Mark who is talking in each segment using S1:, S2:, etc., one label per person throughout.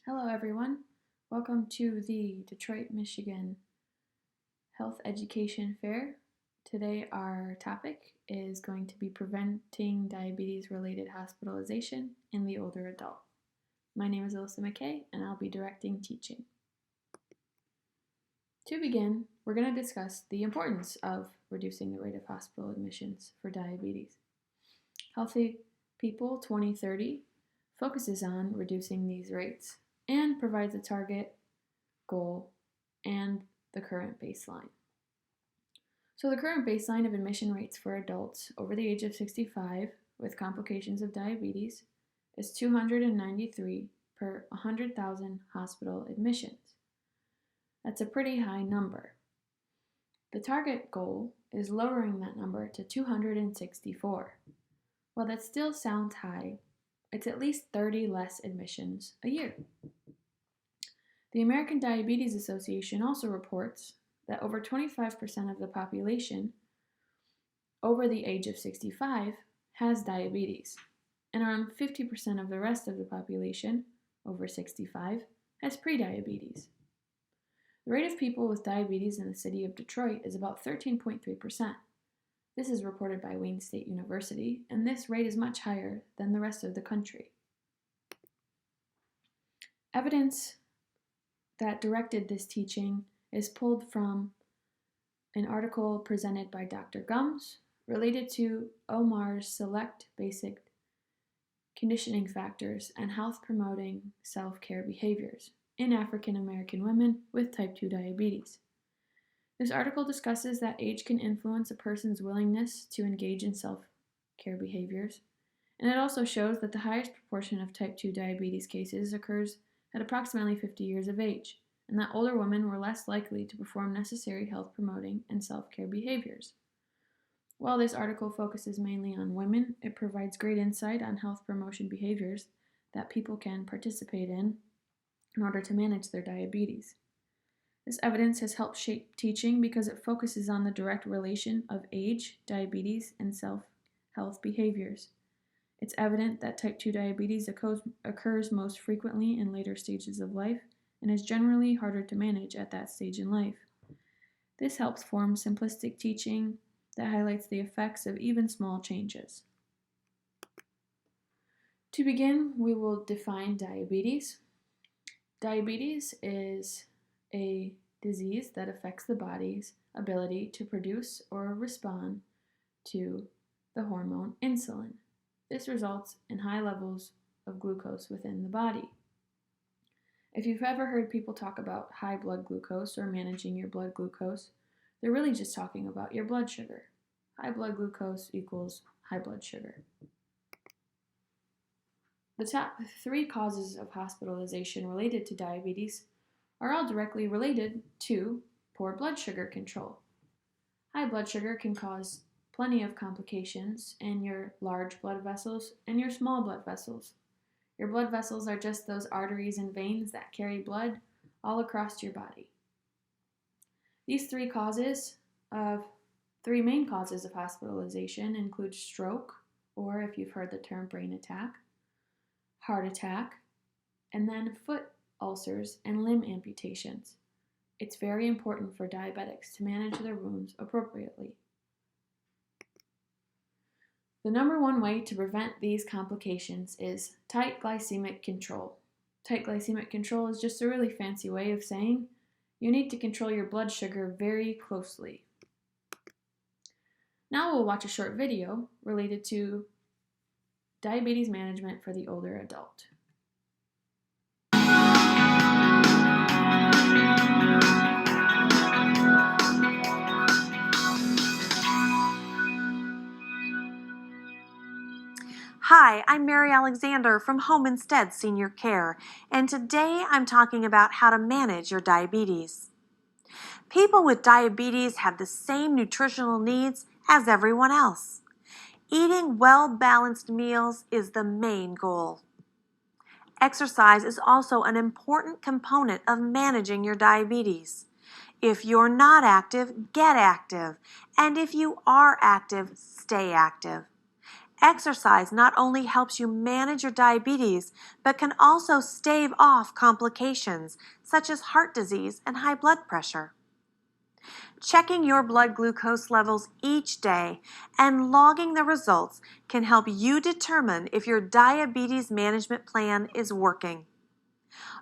S1: Hello everyone, welcome to the Detroit, Michigan Health Education Fair. Today our topic is going to be preventing diabetes-related hospitalization in the older adult. My name is Alyssa McKay and I'll be directing teaching. To begin, we're going to discuss the importance of reducing the rate of hospital admissions for diabetes. Healthy People 2030 focuses on reducing these rates and provides a target, goal, and the current baseline. So the current baseline of admission rates for adults over the age of 65 with complications of diabetes is 293 per 100,000 hospital admissions. That's a pretty high number. The target goal is lowering that number to 264. While that still sounds high, it's at least 30 less admissions a year. The American Diabetes Association also reports that over 25% of the population over the age of 65 has diabetes, and around 50% of the rest of the population over 65 has prediabetes. The rate of people with diabetes in the city of Detroit is about 13.3%. This is reported by Wayne State University, and this rate is much higher than the rest of the country. Evidence that directed this teaching is pulled from an article presented by Dr. Gumbs related to OMAR's select basic conditioning factors and health-promoting self-care behaviors in African American women with type 2 diabetes. This article discusses that age can influence a person's willingness to engage in self-care behaviors, and it also shows that the highest proportion of type 2 diabetes cases occurs at approximately 50 years of age, and that older women were less likely to perform necessary health-promoting and self-care behaviors. While this article focuses mainly on women, it provides great insight on health promotion behaviors that people can participate in order to manage their diabetes. This evidence has helped shape teaching because it focuses on the direct relation of age, diabetes, and self-health behaviors. It's evident that type 2 diabetes occurs most frequently in later stages of life and is generally harder to manage at that stage in life. This helps form simplistic teaching that highlights the effects of even small changes. To begin, we will define diabetes. Diabetes is a disease that affects the body's ability to produce or respond to the hormone insulin. This results in high levels of glucose within the body. If you've ever heard people talk about high blood glucose or managing your blood glucose, they're really just talking about your blood sugar. High blood glucose equals high blood sugar. The top 3 causes of hospitalization related to diabetes are all directly related to poor blood sugar control. High blood sugar can cause plenty of complications in your large blood vessels and your small blood vessels. Your blood vessels are just those arteries and veins that carry blood all across your body. These 3 main causes of hospitalization include stroke, or if you've heard the term brain attack, heart attack, and then foot ulcers and limb amputations. It's very important for diabetics to manage their wounds appropriately. The number 1 way to prevent these complications is tight glycemic control. Tight glycemic control is just a really fancy way of saying you need to control your blood sugar very closely. Now we'll watch a short video related to diabetes management for the older adult.
S2: Hi, I'm Mary Alexander from Home Instead Senior Care, and today I'm talking about how to manage your diabetes. People with diabetes have the same nutritional needs as everyone else. Eating well-balanced meals is the main goal. Exercise is also an important component of managing your diabetes. If you're not active, get active, and if you are active, stay active. Exercise not only helps you manage your diabetes, but can also stave off complications such as heart disease and high blood pressure. Checking your blood glucose levels each day and logging the results can help you determine if your diabetes management plan is working.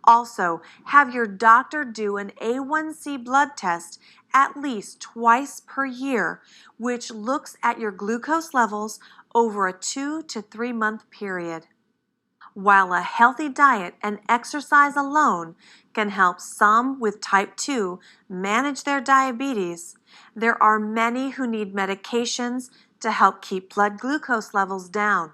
S2: Also, have your doctor do an A1C blood test at least twice per year, which looks at your glucose levels over a 2 to 3 month period. While a healthy diet and exercise alone can help some with type 2 manage their diabetes, there are many who need medications to help keep blood glucose levels down.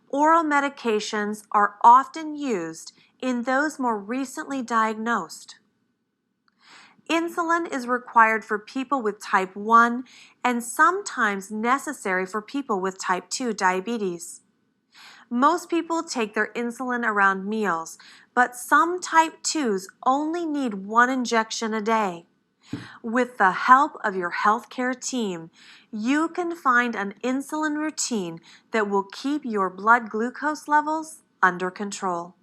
S2: Oral medications are often used in those more recently diagnosed. Insulin is required for people with type 1 and sometimes necessary for people with type 2 diabetes. Most people take their insulin around meals, but some type 2s only need 1 injection a day. With the help of your healthcare team, you can find an insulin routine that will keep your blood glucose levels under control.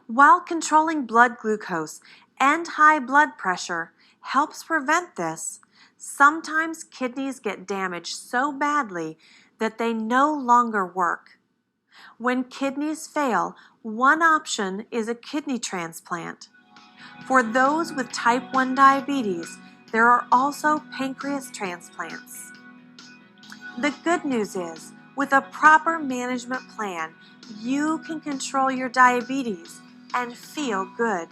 S2: While controlling blood glucose and high blood pressure helps prevent this, sometimes kidneys get damaged so badly that they no longer work. When kidneys fail, one option is a kidney transplant. For those with type 1 diabetes, there are also pancreas transplants. The good news is, with a proper management plan, you can control your diabetes and feel good.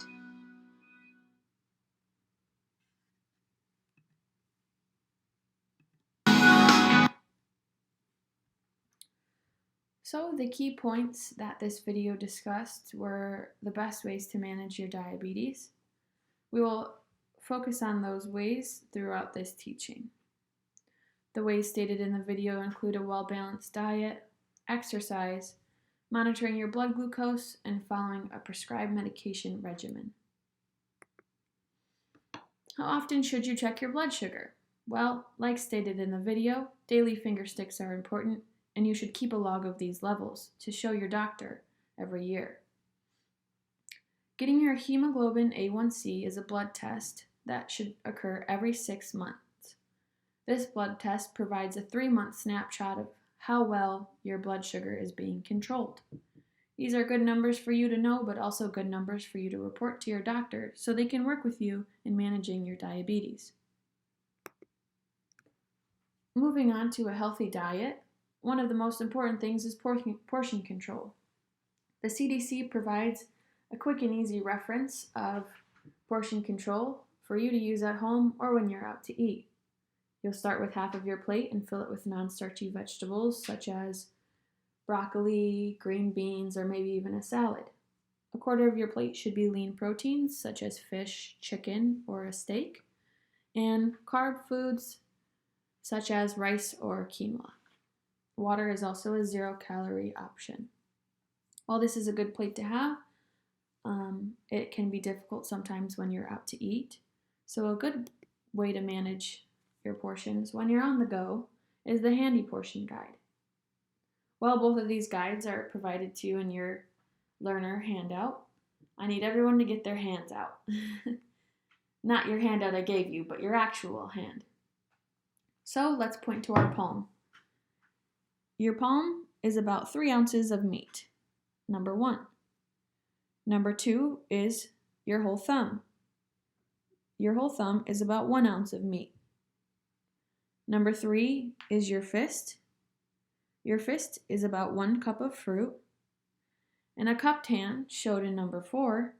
S1: So the key points that this video discussed were the best ways to manage your diabetes. We will focus on those ways throughout this teaching. The ways stated in the video include a well-balanced diet, exercise, monitoring your blood glucose, and following a prescribed medication regimen. How often should you check your blood sugar? Well, like stated in the video, daily finger sticks are important, and you should keep a log of these levels to show your doctor every year. Getting your hemoglobin A1C is a blood test that should occur every 6 months. This blood test provides a 3-month snapshot of how well your blood sugar is being controlled. These are good numbers for you to know, but also good numbers for you to report to your doctor so they can work with you in managing your diabetes. Moving on to a healthy diet, one of the most important things is portion control. The CDC provides a quick and easy reference of portion control for you to use at home or when you're out to eat. You'll start with half of your plate and fill it with non-starchy vegetables such as broccoli, green beans, or maybe even a salad. A quarter of your plate should be lean proteins such as fish, chicken, or a steak, and carb foods such as rice or quinoa. Water is also a 0-calorie option. While this is a good plate to have, it can be difficult sometimes when you're out to eat. So a good way to manage your portions when you're on the go is the Handy Portion Guide. While both of these guides are provided to you in your learner handout, I need everyone to get their hands out. Not your handout I gave you, but your actual hand. So let's point to our palm. Your palm is about 3 ounces of meat, number 1. Number 2 is your whole thumb. Your whole thumb is about 1 ounce of meat. Number 3 is your fist. Your fist is about 1 cup of fruit. And a cupped hand, showed in number 4,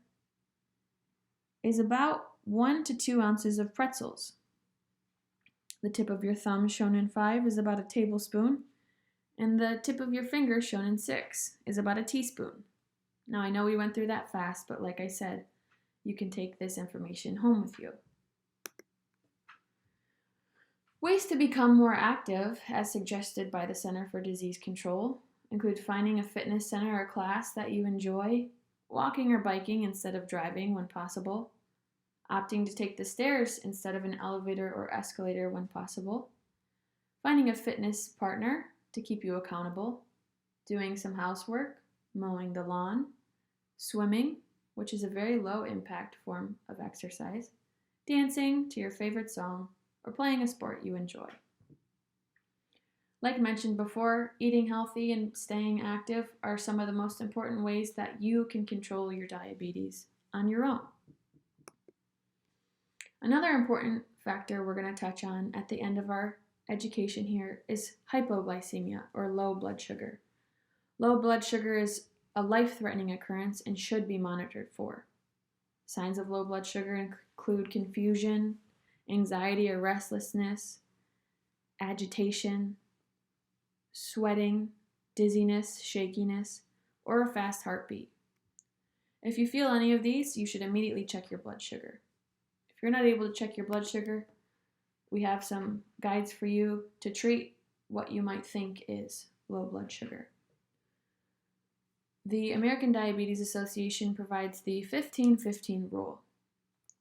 S1: is about 1 to 2 ounces of pretzels. The tip of your thumb, shown in 5, is about a tablespoon, and the tip of your finger, shown in 6, is about a teaspoon. Now, I know we went through that fast, but like I said, you can take this information home with you. Ways to become more active, as suggested by the Center for Disease Control, include finding a fitness center or class that you enjoy, walking or biking instead of driving when possible, opting to take the stairs instead of an elevator or escalator when possible, finding a fitness partner, to keep you accountable, doing some housework, mowing the lawn, swimming, which is a very low impact form of exercise, dancing to your favorite song, or playing a sport you enjoy. Like mentioned before, eating healthy and staying active are some of the most important ways that you can control your diabetes on your own. Another important factor we're going to touch on at the end of our education here is hypoglycemia, or low blood sugar. Low blood sugar is a life-threatening occurrence and should be monitored for. Signs of low blood sugar include confusion, anxiety or restlessness, agitation, sweating, dizziness, shakiness, or a fast heartbeat. If you feel any of these, you should immediately check your blood sugar. If you're not able to check your blood sugar, we have some guides for you to treat what you might think is low blood sugar. The American Diabetes Association provides the 15-15 rule.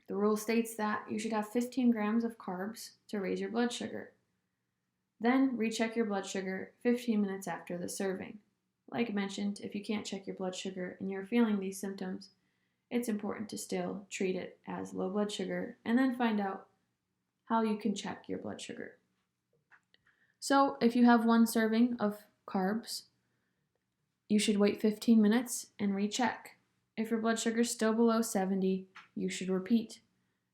S1: The rule states that you should have 15 grams of carbs to raise your blood sugar. Then recheck your blood sugar 15 minutes after the serving. Like mentioned, if you can't check your blood sugar and you're feeling these symptoms, it's important to still treat it as low blood sugar and then find out how you can check your blood sugar. So if you have one serving of carbs, you should wait 15 minutes and recheck. If your blood sugar is still below 70, you should repeat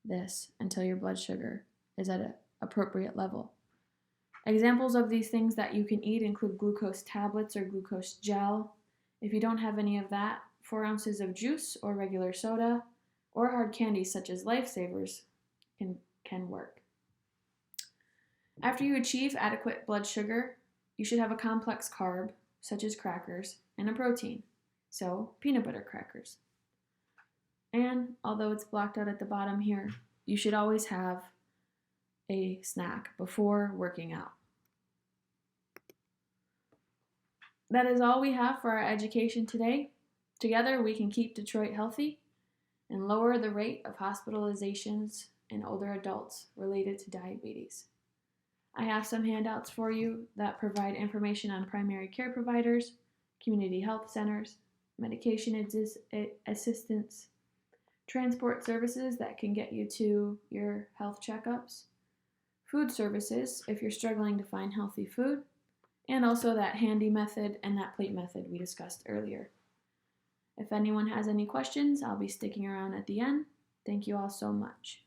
S1: this until your blood sugar is at an appropriate level. Examples of these things that you can eat include glucose tablets or glucose gel. If you don't have any of that, 4 ounces of juice or regular soda or hard candies such as Lifesavers can work. After you achieve adequate blood sugar, you should have a complex carb such as crackers and a protein, so peanut butter crackers. And although it's blocked out at the bottom here, you should always have a snack before working out. That is all we have for our education today. Together we can keep Detroit healthy and lower the rate of hospitalizations in older adults related to diabetes. I have some handouts for you that provide information on primary care providers, community health centers, medication assistance, transport services that can get you to your health checkups, food services if you're struggling to find healthy food, and also that handy method and that plate method we discussed earlier. If anyone has any questions, I'll be sticking around at the end. Thank you all so much.